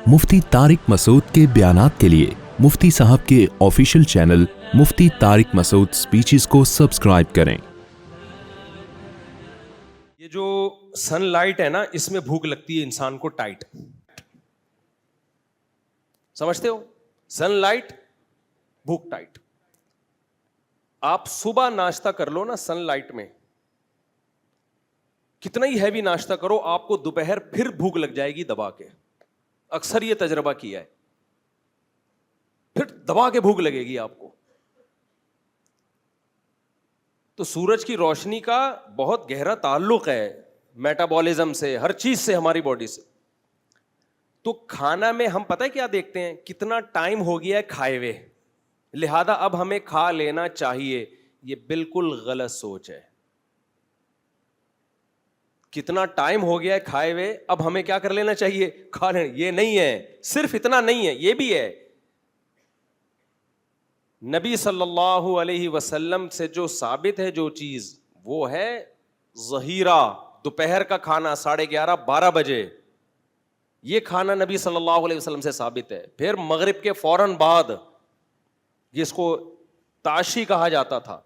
مفتی طارق مسعود کے بیانات کے لیے مفتی صاحب کے آفیشیل چینل مفتی طارق مسعود سپیچز کو سبسکرائب کریں۔ یہ جو سن لائٹ ہے نا، اس میں بھوک لگتی ہے انسان کو ٹائٹ، سمجھتے ہو؟ سن لائٹ، بھوک ٹائٹ۔ آپ صبح ناشتہ کر لو نا سن لائٹ میں، کتنا ہی ہیوی ناشتہ کرو، آپ کو دوپہر پھر بھوک لگ جائے گی دبا کے۔ اکثر یہ تجربہ کیا ہے، پھر دبا کے بھوک لگے گی آپ کو۔ تو سورج کی روشنی کا بہت گہرا تعلق ہے میٹابولزم سے، ہر چیز سے، ہماری باڈی سے۔ تو کھانا میں ہم پتہ ہے کیا دیکھتے ہیں؟ کتنا ٹائم ہو گیا ہے کھائے ہوئے، لہذا اب ہمیں کھا لینا چاہیے۔ یہ بالکل غلط سوچ ہے۔ کتنا ٹائم ہو گیا ہے کھائے ہوئے، اب ہمیں کیا کر لینا چاہیے؟ کھا لینا۔ یہ نہیں ہے، صرف اتنا نہیں ہے، یہ بھی ہے۔ نبی صلی اللہ علیہ وسلم سے جو ثابت ہے جو چیز، وہ ہے ظہیرہ، دوپہر کا کھانا 11:30 12 بجے، یہ کھانا نبی صلی اللہ علیہ وسلم سے ثابت ہے۔ پھر مغرب کے فوراً بعد، جس کو تعشی کہا جاتا تھا۔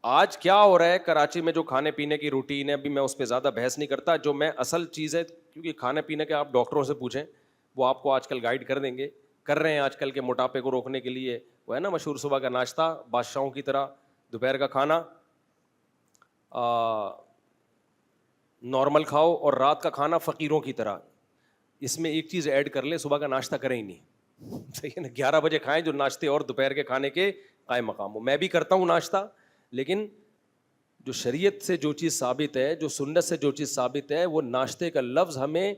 آج کیا ہو رہا ہے کراچی میں، جو کھانے پینے کی روٹین ہے، ابھی میں اس پہ زیادہ بحث نہیں کرتا۔ جو میں اصل چیز ہے، کیونکہ کھانے پینے کے آپ ڈاکٹروں سے پوچھیں، وہ آپ کو آج کل گائیڈ کر دیں گے، کر رہے ہیں آج کل کے موٹاپے کو روکنے کے لیے۔ وہ ہے نا مشہور صبح کا ناشتہ بادشاہوں کی طرح، دوپہر کا کھانا نارمل کھاؤ، اور رات کا کھانا فقیروں کی طرح۔ اس میں ایک چیز ایڈ کر لیں، صبح کا ناشتہ کریں ہی نہیں، صحیح ہے نا؟ 11 بجے کھائیں، جو ناشتے اور دوپہر کے کھانے کے قائم مقام ہو۔ میں بھی کرتا ہوں ناشتہ، لیکن جو شریعت سے جو چیز ثابت ہے، جو سنت سے جو چیز ثابت ہے، وہ ناشتے کا لفظ ہمیں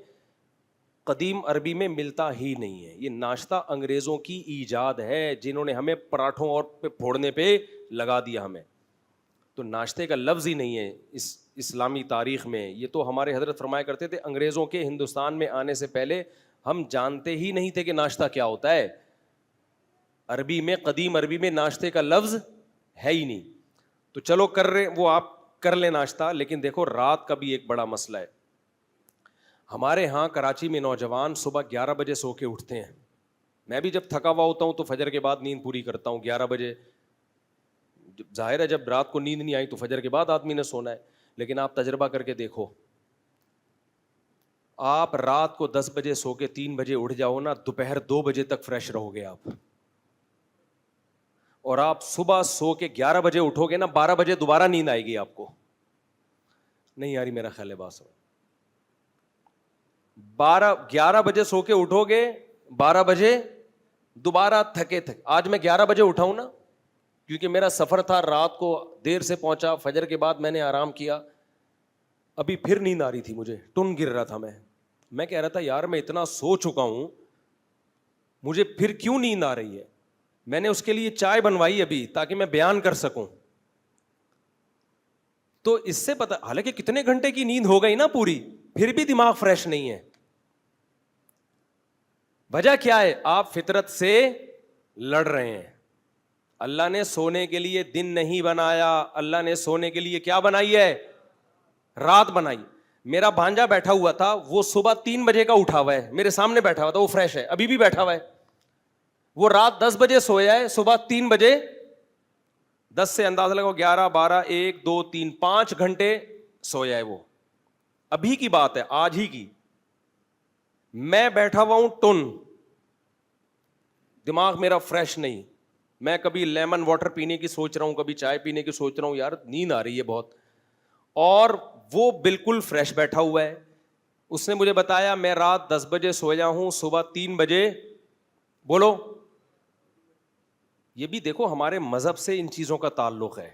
قدیم عربی میں ملتا ہی نہیں ہے۔ یہ ناشتہ انگریزوں کی ایجاد ہے، جنہوں نے ہمیں پراٹھوں اور پہ پھوڑنے پہ لگا دیا ہمیں۔ تو ناشتے کا لفظ ہی نہیں ہے اس اسلامی تاریخ میں۔ یہ تو ہمارے حضرت فرمایا کرتے تھے، انگریزوں کے ہندوستان میں آنے سے پہلے ہم جانتے ہی نہیں تھے کہ ناشتہ کیا ہوتا ہے۔ عربی میں، قدیم عربی میں ناشتے کا لفظ ہے ہی نہیں۔ تو چلو کر رہے، وہ آپ کر لیں ناشتہ، لیکن دیکھو رات کا بھی ایک بڑا مسئلہ ہے۔ ہمارے ہاں کراچی میں نوجوان صبح 11 بجے سو کے اٹھتے ہیں۔ میں بھی جب تھکا ہوا ہوتا ہوں تو فجر کے بعد نیند پوری کرتا ہوں 11 بجے۔ ظاہر ہے جب رات کو نیند نہیں آئی تو فجر کے بعد آدمی نے سونا ہے، لیکن آپ تجربہ کر کے دیکھو، آپ رات کو 10 بجے سو کے 3 بجے اٹھ جاؤ نا، دوپہر 2 بجے تک فریش رہو گے آپ۔ اور آپ صبح سو کے 11 بجے اٹھو گے نا، 12 بجے دوبارہ نیند آئے گی آپ کو۔ نہیں آ رہی میرا خیال ہے بات سمجھ؟ 11 بجے سو کے اٹھو گے، 12 بجے دوبارہ تھکے۔ آج میں 11 بجے اٹھا ہوں نا، کیونکہ میرا سفر تھا، رات کو دیر سے پہنچا، فجر کے بعد میں نے آرام کیا، ابھی پھر نیند آ رہی تھی مجھے، ٹن گر رہا تھا میں کہہ رہا تھا یار میں اتنا سو چکا ہوں، مجھے پھر کیوں نیند آ رہی ہے؟ میں نے اس کے لیے چائے بنوائی ابھی تاکہ میں بیان کر سکوں۔ تو اس سے پتہ، حالانکہ کتنے گھنٹے کی نیند ہو گئی نا پوری، پھر بھی دماغ فریش نہیں ہے۔ وجہ کیا ہے؟ آپ فطرت سے لڑ رہے ہیں۔ اللہ نے سونے کے لیے دن نہیں بنایا، اللہ نے سونے کے لیے کیا بنائی ہے؟ رات بنائی۔ میرا بھانجا بیٹھا ہوا تھا، وہ صبح 3 بجے کا اٹھا ہوا ہے، میرے سامنے بیٹھا ہوا تھا، وہ فریش ہے، ابھی بھی بیٹھا ہوا ہے۔ وہ رات 10 بجے سویا ہے، صبح 3 بجے، 10 سے اندازہ لگاؤ 11 12 1 2 3 5 گھنٹے سویا ہے وہ۔ ابھی کی بات ہے، آج ہی کی۔ میں بیٹھا ہوا ہوں ٹن، دماغ میرا فریش نہیں۔ میں کبھی لیمن واٹر پینے کی سوچ رہا ہوں، کبھی چائے پینے کی سوچ رہا ہوں، یار نیند آ رہی ہے بہت۔ اور وہ بالکل فریش بیٹھا ہوا ہے۔ اس نے مجھے بتایا میں رات 10 بجے سویا ہوں، صبح 3 بجے، بولو۔ یہ بھی دیکھو ہمارے مذہب سے ان چیزوں کا تعلق ہے۔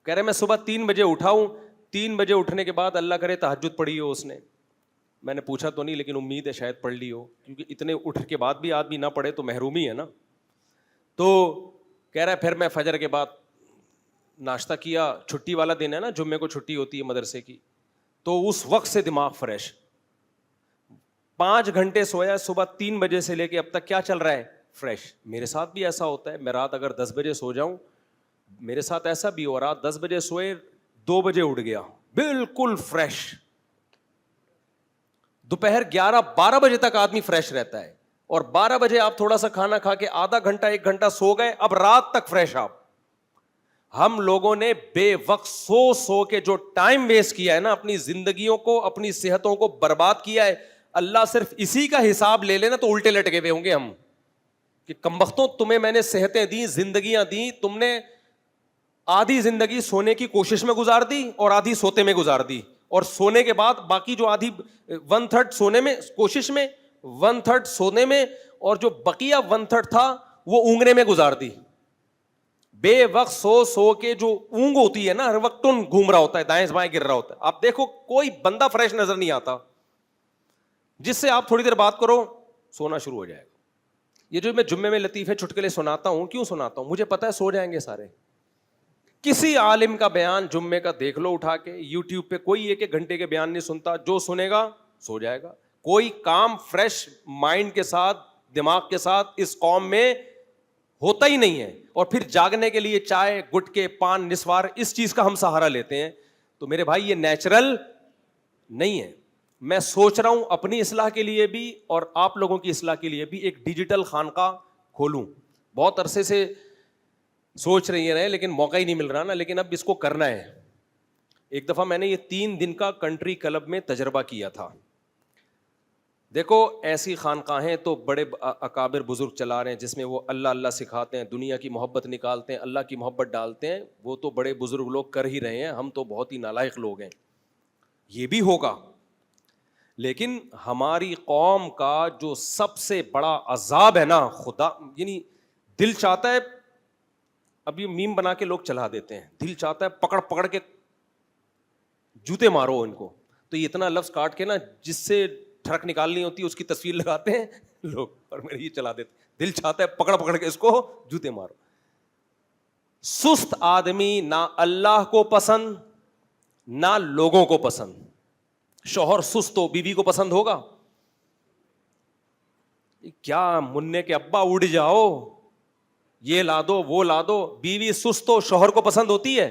کہہ رہے میں صبح 3 بجے اٹھا ہوں، 3 بجے اٹھنے کے بعد اللہ کرے تہجد پڑھی ہو اس نے، میں نے پوچھا تو نہیں لیکن امید ہے شاید پڑھ لی ہو، کیونکہ اتنے اٹھ کے بعد بھی آدمی نہ پڑھے تو محرومی ہے نا۔ تو کہہ رہا ہے پھر میں فجر کے بعد ناشتہ کیا، چھٹی والا دن ہے نا، جمعے کو چھٹی ہوتی ہے مدرسے کی، تو اس وقت سے دماغ فریش۔ 5 گھنٹے سویا، صبح 3 بجے سے لے کے اب تک کیا چل رہا ہے؟ فریش۔ میرے ساتھ بھی ایسا ہوتا ہے، میں رات اگر 10 بجے سو جاؤں، میرے ساتھ ایسا بھی ہو، رات 10 بجے سوئے، 2 بجے اٹھ گیا، بالکل فریش۔ دوپہر 11-12 بجے تک آدمی فریش رہتا ہے, اور 12 بجے آپ تھوڑا سا کھانا کھا کے آدھا گھنٹہ 1 گھنٹہ سو گئے, اب رات تک فریش آپ. ہم لوگوں نے بے وقت سو کے جو ٹائم ویسٹ کیا ہے نا, اپنی زندگیوں کو, اپنی صحتوں کو برباد کیا ہے, اللہ صرف اسی کا حساب لے لینا تو الٹے لٹکے ہوئے ہوں گے ہم, کہ کمبختوں تمہیں میں نے صحتیں دی, زندگیاں دی, تم نے آدھی زندگی سونے کی کوشش میں گزار دی اور آدھی سوتے میں گزار دی, اور سونے کے بعد باقی جو آدھی 1/3 سونے میں کوشش میں, 1/3 سونے میں, اور جو بقیہ 1/3 تھا وہ اونگنے میں گزار دی. بے وقت سو کے جو اونگ ہوتی ہے نا, ہر وقت ٹن گھوم رہا ہوتا ہے, دائیں بائیں گر رہا ہوتا ہے. آپ دیکھو کوئی بندہ فریش نظر نہیں آتا, جس سے آپ تھوڑی دیر بات کرو سونا شروع ہو جائے گا. یہ جو میں جمعے میں لطیفے چٹکلے سناتا ہوں, کیوں سناتا ہوں؟ مجھے پتا ہے سو جائیں گے سارے. کسی عالم کا بیان جمعے کا دیکھ لو اٹھا کے, یوٹیوب پہ کوئی 1 گھنٹے کے بیان نہیں سنتا, جو سنے گا سو جائے گا. کوئی کام فریش مائنڈ کے ساتھ, دماغ کے ساتھ اس قوم میں ہوتا ہی نہیں ہے, اور پھر جاگنے کے لیے چائے, گٹکے, پان, نسوار, اس چیز کا ہم سہارا لیتے ہیں. تو میرے بھائی یہ نیچرل نہیں ہے. میں سوچ رہا ہوں اپنی اصلاح کے لیے بھی اور آپ لوگوں کی اصلاح کے لیے بھی ایک ڈیجیٹل خانقاہ کھولوں. بہت عرصے سے سوچ رہی ہیں لیکن موقع ہی نہیں مل رہا نا, لیکن اب اس کو کرنا ہے. ایک دفعہ میں نے یہ 3 دن کا کنٹری کلب میں تجربہ کیا تھا. دیکھو ایسی خانقاہیں تو بڑے اکابر بزرگ چلا رہے ہیں جس میں وہ اللہ اللہ سکھاتے ہیں, دنیا کی محبت نکالتے ہیں, اللہ کی محبت ڈالتے ہیں. وہ تو بڑے بزرگ لوگ کر ہی رہے ہیں, ہم تو بہت ہی نالائق لوگ ہیں. یہ بھی ہوگا, لیکن ہماری قوم کا جو سب سے بڑا عذاب ہے نا, خدا یعنی دل چاہتا ہے, اب یہ میم بنا کے لوگ چلا دیتے ہیں, دل چاہتا ہے پکڑ پکڑ کے جوتے مارو ان کو. تو یہ اتنا لفظ کاٹ کے نا, جس سے ٹھڑک نکالنی ہوتی ہے اس کی تصویر لگاتے ہیں لوگ, اور میرے یہ چلا دیتے. دل چاہتا ہے پکڑ پکڑ کے اس کو جوتے مارو. سست آدمی نہ اللہ کو پسند نہ لوگوں کو پسند. شوہر سست ہو بیوی کو پسند ہوگا کیا؟ مننے کے ابا اڑ جاؤ, یہ لا دو وہ لا دو. بیوی سست ہو شوہر کو پسند ہوتی ہے؟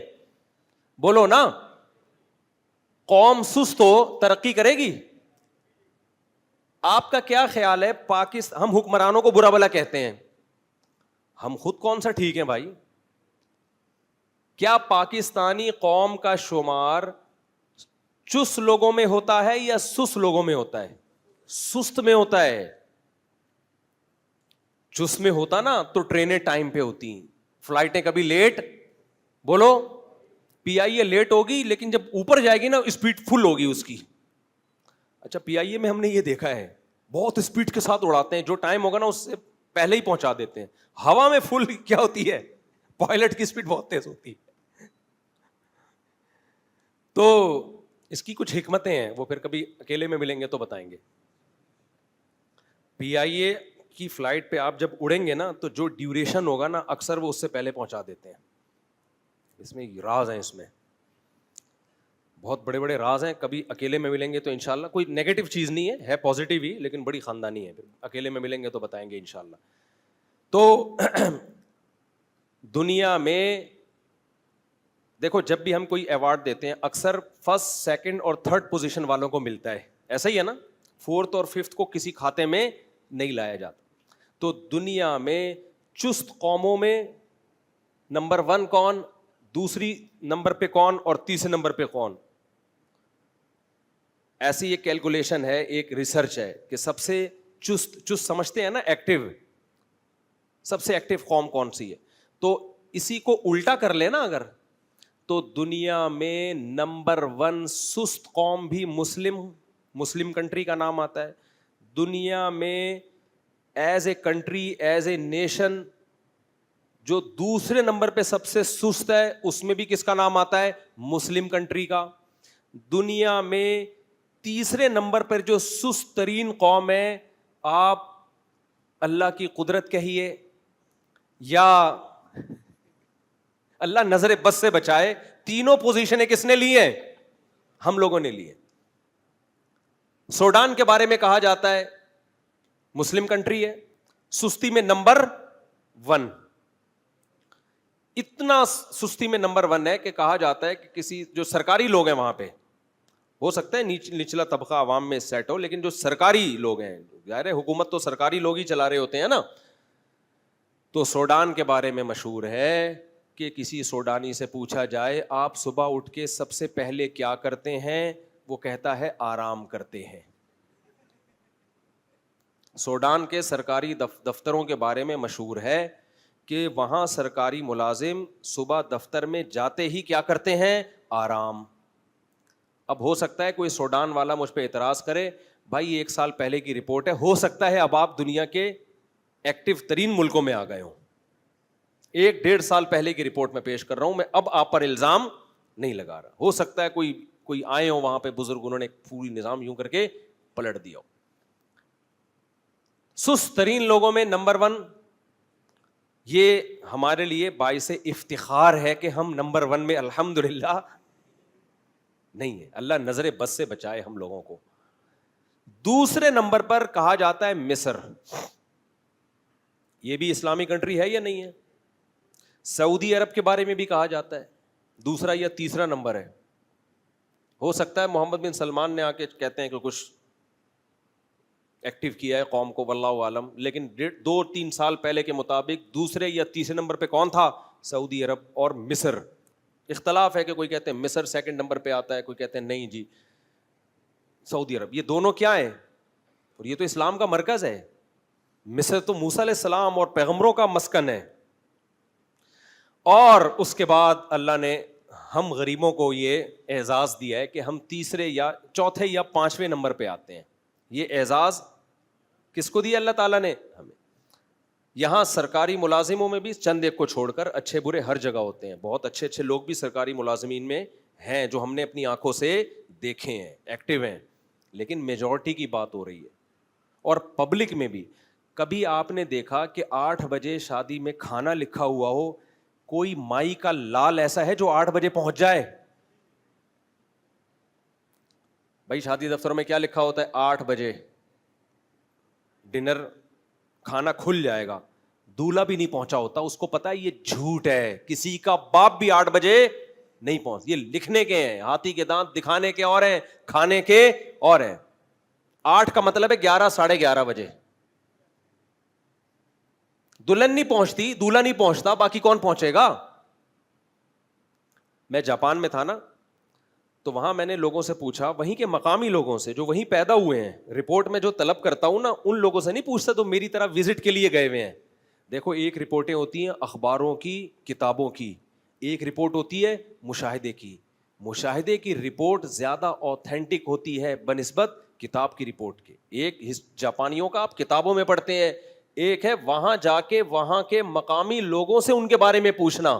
بولو نا. قوم سست ہو ترقی کرے گی؟ آپ کا کیا خیال ہے؟ ہم حکمرانوں کو برا بلا کہتے ہیں, ہم خود کون سا ٹھیک ہیں بھائی؟ کیا پاکستانی قوم کا شمار چست لوگوں میں ہوتا ہے یا سست لوگوں میں ہوتا ہے؟ سست میں ہوتا ہے. چست میں ہوتا نا تو ٹرینیں ٹائم پہ ہوتی, فلائٹیں کبھی لیٹ. بولو پی آئی اے لیٹ ہوگی لیکن جب اوپر جائے گی نا اسپیڈ فل ہوگی اس کی. اچھا پی آئی اے میں ہم نے یہ دیکھا ہے بہت اسپیڈ کے ساتھ اڑاتے ہیں, جو ٹائم ہوگا نا اس سے پہلے ہی پہنچا دیتے ہیں. ہوا میں فل کیا ہوتی ہے, پائلٹ کی اسپیڈ بہت تیز ہوتی ہے. تو اس کی کچھ حکمتیں ہیں, وہ پھر کبھی اکیلے میں ملیں گے تو بتائیں گے. پی آئی اے کی فلائٹ پہ آپ جب اڑیں گے نا تو جو ڈیوریشن ہوگا نا اکثر وہ اس سے پہلے پہنچا دیتے ہیں. اس میں راز ہیں, اس میں بہت بڑے بڑے راز ہیں. کبھی اکیلے میں ملیں گے تو انشاءاللہ, کوئی نیگیٹو چیز نہیں ہے پازیٹیو ہی, لیکن بڑی خاندانی ہے. اکیلے میں ملیں گے تو بتائیں گے انشاءاللہ. تو دنیا میں دیکھو جب بھی ہم کوئی ایوارڈ دیتے ہیں اکثر 1st, 2nd اور 3rd پوزیشن والوں کو ملتا ہے, ایسا ہی ہے نا. 4th اور 5th کو کسی کھاتے میں نہیں لایا جاتا. تو دنیا میں چست قوموں میں نمبر 1 کون, دوسری نمبر پہ کون, اور تیسرے نمبر پہ کون؟ ایسی ایک کیلکولیشن ہے, ایک ریسرچ ہے کہ سب سے چست سمجھتے ہیں نا ایکٹیو, سب سے ایکٹیو قوم کون سی ہے. تو اسی کو الٹا کر لے نا اگر, تو دنیا میں نمبر 1 سست قوم بھی مسلم کنٹری کا نام آتا ہے. دنیا میں as a country, as a nation, جو دوسرے نمبر پہ سب سے سست ہے اس میں بھی کس کا نام آتا ہے؟ مسلم کنٹری کا. دنیا میں تیسرے نمبر پر جو سست ترین قوم ہے, آپ اللہ کی قدرت کہیے یا اللہ نظر بس سے بچائے, تینوں پوزیشنیں کس نے لی ہیں؟ ہم لوگوں نے لی ہیں. سوڈان کے بارے میں کہا جاتا ہے مسلم کنٹری ہے, سستی میں نمبر 1. اتنا سستی میں نمبر 1 ہے کہ کہا جاتا ہے کہ کسی جو سرکاری لوگ ہیں وہاں پہ ہو سکتا ہے نچلا طبقہ عوام میں سیٹ ہو, لیکن جو سرکاری لوگ ہیں, ظاہر ہے حکومت تو سرکاری لوگ ہی چلا رہے ہوتے ہیں نا. تو سوڈان کے بارے میں مشہور ہے کہ کسی سوڈانی سے پوچھا جائے آپ صبح اٹھ کے سب سے پہلے کیا کرتے ہیں, وہ کہتا ہے آرام کرتے ہیں. سوڈان کے سرکاری دفتروں کے بارے میں مشہور ہے کہ وہاں سرکاری ملازم صبح دفتر میں جاتے ہی کیا کرتے ہیں, آرام. اب ہو سکتا ہے کوئی سوڈان والا مجھ پہ اعتراض کرے, بھائی 1 سال پہلے کی رپورٹ ہے, ہو سکتا ہے اب آپ دنیا کے ایکٹیو ترین ملکوں میں آ گئے ہوں. 1-1.5 سال پہلے کی رپورٹ میں پیش کر رہا ہوں, میں اب آپ پر الزام نہیں لگا رہا. ہو سکتا ہے کوئی آئے ہوں وہاں پہ بزرگ, انہوں نے پوری نظام یوں کر کے پلٹ دیا ہو. سست ترین لوگوں میں نمبر 1, یہ ہمارے لیے باعث افتخار ہے کہ ہم نمبر 1 میں الحمدللہ نہیں ہے. اللہ نظر بد سے بچائے ہم لوگوں کو. دوسرے نمبر پر کہا جاتا ہے مصر. یہ بھی اسلامی کنٹری ہے یا نہیں ہے؟ سعودی عرب کے بارے میں بھی کہا جاتا ہے, دوسرا یا تیسرا نمبر ہے. ہو سکتا ہے محمد بن سلمان نے آ کے کہتے ہیں کہ کچھ ایکٹیو کیا ہے قوم کو, واللہ عالم, لیکن 2-3 سال پہلے کے مطابق دوسرے یا تیسرے نمبر پہ کون تھا؟ سعودی عرب اور مصر. اختلاف ہے کہ کوئی کہتے ہیں مصر سیکنڈ نمبر پہ آتا ہے, کوئی کہتے ہیں نہیں جی سعودی عرب. یہ دونوں کیا ہیں؟ اور یہ تو اسلام کا مرکز ہے. مصر تو موسیٰ علیہ السلام اور پیغمبروں کا مسکن ہے. اور اس کے بعد اللہ نے ہم غریبوں کو یہ اعزاز دیا ہے کہ ہم تیسرے یا چوتھے یا 5ویں نمبر پہ آتے ہیں. یہ اعزاز کس کو دیا اللہ تعالیٰ نے؟ ہمیں. یہاں سرکاری ملازموں میں بھی چند ایک کو چھوڑ کر اچھے برے ہر جگہ ہوتے ہیں. بہت اچھے اچھے لوگ بھی سرکاری ملازمین میں ہیں جو ہم نے اپنی آنکھوں سے دیکھے ہیں, ایکٹیو ہیں. لیکن میجورٹی کی بات ہو رہی ہے. اور پبلک میں بھی کبھی آپ نے دیکھا کہ 8 بجے شادی میں کھانا لکھا ہوا ہو, کوئی مائی کا لال ایسا ہے جو 8 بجے پہنچ جائے؟ بھائی شادی دفتر میں کیا لکھا ہوتا ہے؟ 8 بجے ڈنر کھانا کھل جائے گا. دولہا بھی نہیں پہنچا ہوتا, اس کو پتا ہے یہ جھوٹ ہے, کسی کا باپ بھی 8 بجے نہیں پہنچ. یہ لکھنے کے ہیں, ہاتھی کے دانت دکھانے کے اور ہیں, کھانے کے اور ہیں. 8 کا مطلب ہے 11 ساڑھے 11 بجے. دلہن نہیں پہنچتی, دولہا نہیں پہنچتا, باقی کون پہنچے گا؟ میں جاپان میں تھا نا, تو وہاں میں نے لوگوں سے پوچھا, وہیں کے مقامی لوگوں سے جو وہیں پیدا ہوئے ہیں. رپورٹ میں جو طلب کرتا ہوں نا, ان لوگوں سے نہیں پوچھتا تو میری طرح وزٹ کے لیے گئے ہوئے ہیں. دیکھو ایک رپورٹیں ہوتی ہیں اخباروں کی, کتابوں کی, ایک رپورٹ ہوتی ہے مشاہدے کی. مشاہدے کی رپورٹ زیادہ اوتھینٹک ہوتی ہے بنسبت کتاب کی رپورٹ کے. ایک جاپانیوں کا آپ کتابوں میں پڑھتے ہیں, ایک ہے وہاں جا کے وہاں کے مقامی لوگوں سے ان کے بارے میں پوچھنا,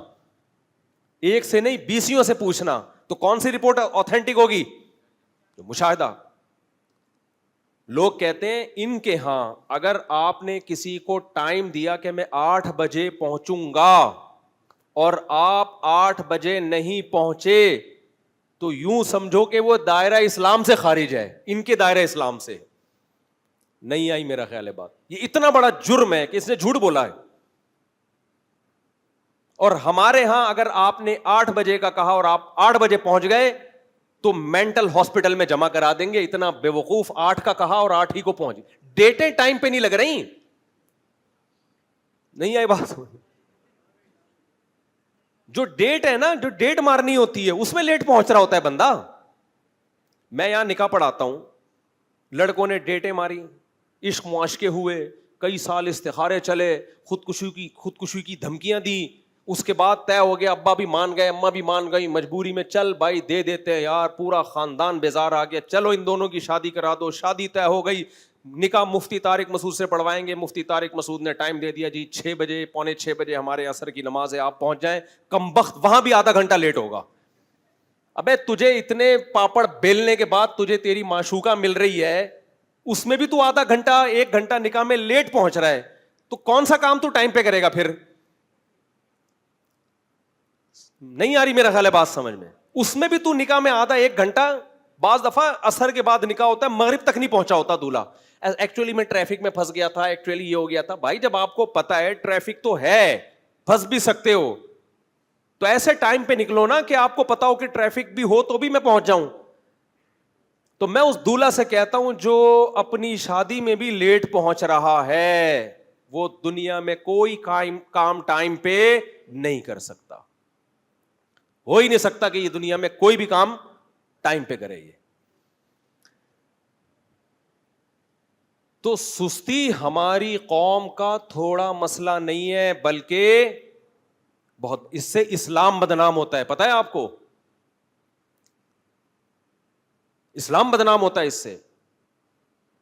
ایک سے نہیں 20 سے پوچھنا. تو کون سی رپورٹ اوتھینٹک ہوگی؟ مشاہدہ. لوگ کہتے ہیں ان کے ہاں اگر آپ نے کسی کو ٹائم دیا کہ میں 8 بجے پہنچوں گا اور آپ 8 بجے نہیں پہنچے تو یوں سمجھو کہ وہ دائرہ اسلام سے خارج ہے, ان کے دائرہ اسلام سے. نہیں آئی میرا خیال ہے بات. یہ اتنا بڑا جرم ہے کہ اس نے جھوٹ بولا ہے. اور ہمارے ہاں اگر آپ نے 8 بجے کا کہا اور آپ 8 بجے پہنچ گئے تو مینٹل ہاسپٹل میں جمع کرا دیں گے. اتنا بے وقوف, 8 کا کہا اور 8 ہی کو پہنچ. ڈیٹیں ٹائم پہ نہیں لگ رہی. نہیں آئی بات؟ جو ڈیٹ ہے نا, جو ڈیٹ مارنی ہوتی ہے اس میں لیٹ پہنچ رہا ہوتا ہے بندہ. میں یہاں نکاح پڑھاتا ہوں, لڑکوں نے ڈیٹیں ماری, عشق معاشقے ہوئے, کئی سال استخارے چلے, خودکشی کی دھمکیاں دی, اس کے بعد طے ہو گیا, ابا بھی مان گئے, اماں بھی مان گئی, مجبوری میں چل بھائی دے دیتے ہیں یار, پورا خاندان بیزار آ گیا, چلو ان دونوں کی شادی کرا دو. شادی طے ہو گئی, نکاح مفتی طارق مسعود سے پڑھوائیں گے. مفتی طارق مسعود نے ٹائم دے دیا, جی 6 بجے, پونے 6 بجے ہمارے عصر کی نماز ہے, آپ پہنچ جائیں. کمبخت وہاں بھی آدھا گھنٹہ لیٹ ہوگا. ابے تجھے اتنے پاپڑ بیلنے کے بعد تجھے تیری معشوقہ مل رہی ہے, اس میں بھی تو آدھا گھنٹہ 1 گھنٹہ نکاح میں لیٹ پہنچ رہا ہے, تو کون سا کام تو ٹائم پہ کرے گا پھر؟ نہیں آ رہی میرا خیال ہے بات سمجھ میں. اس میں بھی تو نکاح میں آدھا 1 گھنٹہ, بعض دفعہ عصر کے بعد نکاح ہوتا ہے, مغرب تک نہیں پہنچا ہوتا دولہا. ایکچولی میں ٹریفک میں پھنس گیا تھا, ایکچولی یہ ہو گیا تھا. بھائی جب آپ کو پتا ہے ٹریفک تو ہے, پھنس بھی سکتے ہو, تو ایسے ٹائم پہ نکلو نا کہ آپ کو پتا ہو کہ ٹریفک بھی ہو تو بھی میں پہنچ جاؤں. تو میں اس دولہا سے کہتا ہوں جو اپنی شادی میں بھی لیٹ پہنچ رہا ہے وہ دنیا میں کوئی کام ٹائم پہ نہیں کر سکتا. ہو ہی نہیں سکتا کہ یہ دنیا میں کوئی بھی کام ٹائم پہ کرے. یہ تو سستی ہماری قوم کا تھوڑا مسئلہ نہیں ہے بلکہ بہت. اس سے اسلام بدنام ہوتا ہے, پتہ ہے آپ کو؟ اسلام بدنام ہوتا ہے اس سے.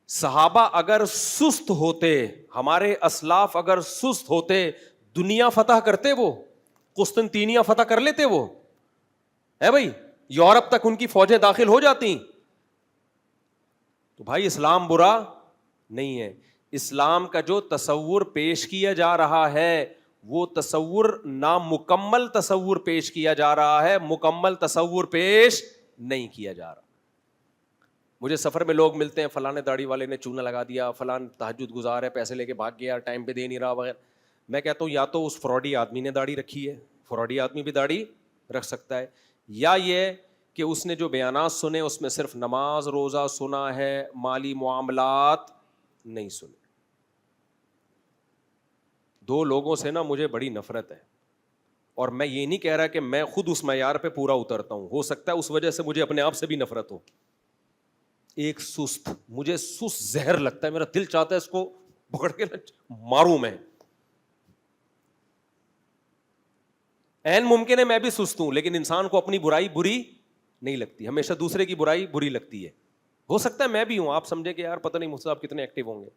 صحابہ اگر سست ہوتے, ہمارے اسلاف اگر سست ہوتے, دنیا فتح کرتے, وہ قسطنطینیہ فتح کر لیتے, وہ ہے بھائی, یورپ تک ان کی فوجیں داخل ہو جاتی. تو بھائی اسلام برا نہیں ہے. اسلام کا جو تصور پیش کیا جا رہا ہے وہ تصور نامکمل تصور پیش کیا جا رہا ہے, مکمل تصور پیش نہیں کیا جا رہا. مجھے سفر میں لوگ ملتے ہیں, فلاں داڑھی والے نے چونا لگا دیا, فلاں تہجد گزار ہے, پیسے لے کے بھاگ گیا, ٹائم پہ دے نہیں رہا وغیرہ. میں کہتا ہوں یا تو اس فراڈی آدمی نے داڑھی رکھی ہے, فراڈی آدمی بھی داڑھی رکھ سکتا ہے, یا یہ کہ اس نے جو بیانات سنے اس میں صرف نماز روزہ سنا ہے, مالی معاملات نہیں سنے. دو لوگوں سے نا مجھے بڑی نفرت ہے, اور میں یہ نہیں کہہ رہا کہ میں خود اس معیار پہ پورا اترتا ہوں, ہو سکتا ہے اس وجہ سے مجھے اپنے آپ سے بھی نفرت ہو. ایک سست, مجھے سست زہر لگتا ہے, میرا دل چاہتا ہے اس کو پکڑ کے ماروں میں. عین ممکن ہے میں بھی سست ہوں, لیکن انسان کو اپنی برائی بری نہیں لگتی, ہمیشہ دوسرے کی برائی بری لگتی ہے. ہو سکتا ہے میں بھی ہوں, آپ سمجھے کہ یار پتہ نہیں مجھ سے آپ کتنے ایکٹیو ہوں گے.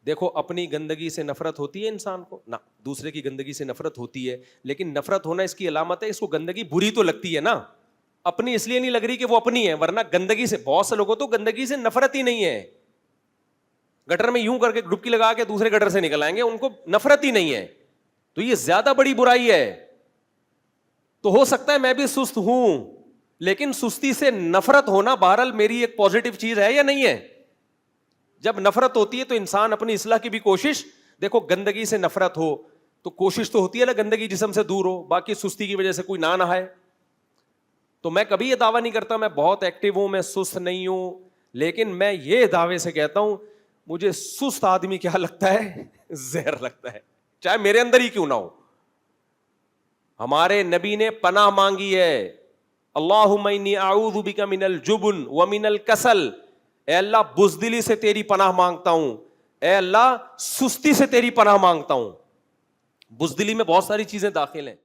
دیکھو اپنی گندگی سے نفرت ہوتی ہے انسان کو نہ, دوسرے کی گندگی سے نفرت ہوتی ہے, لیکن نفرت ہونا اس کی علامت ہے اس کو گندگی بری تو لگتی ہے نا, اپنی اس لیے نہیں لگ رہی کہ وہ اپنی ہے, ورنہ گندگی سے بہت سے لوگوں تو گندگی سے نفرت ہی نہیں ہے. گٹر میں یوں کر کے ڈبکی لگا کے دوسرے گٹر سے نکل آئیں گے, ان کو نفرت ہی نہیں ہے. تو یہ زیادہ بڑی برائی ہے. تو ہو سکتا ہے میں بھی سست ہوں, لیکن سستی سے نفرت ہونا بہرحال میری ایک پازیٹو چیز ہے یا نہیں ہے؟ جب نفرت ہوتی ہے تو انسان اپنی اصلاح کی بھی کوشش, دیکھو گندگی سے نفرت ہو تو کوشش تو ہوتی ہے نا گندگی جسم سے دور ہو, باقی سستی کی وجہ سے کوئی نہ نہائے. تو میں کبھی یہ دعویٰ نہیں کرتا میں بہت ایکٹیو ہوں, میں سست نہیں ہوں, لیکن میں یہ دعوے سے کہتا ہوں مجھے سست آدمی کیا لگتا ہے, زہر لگتا ہے, چاہے میرے اندر ہی کیوں نہ ہو. ہمارے نبی نے پناہ مانگی ہے, اللہم انی اعوذ بک من الجبن ومن الکسل, اے اللہ بزدلی سے تیری پناہ مانگتا ہوں, اے اللہ سستی سے تیری پناہ مانگتا ہوں. بزدلی میں بہت ساری چیزیں داخل ہیں.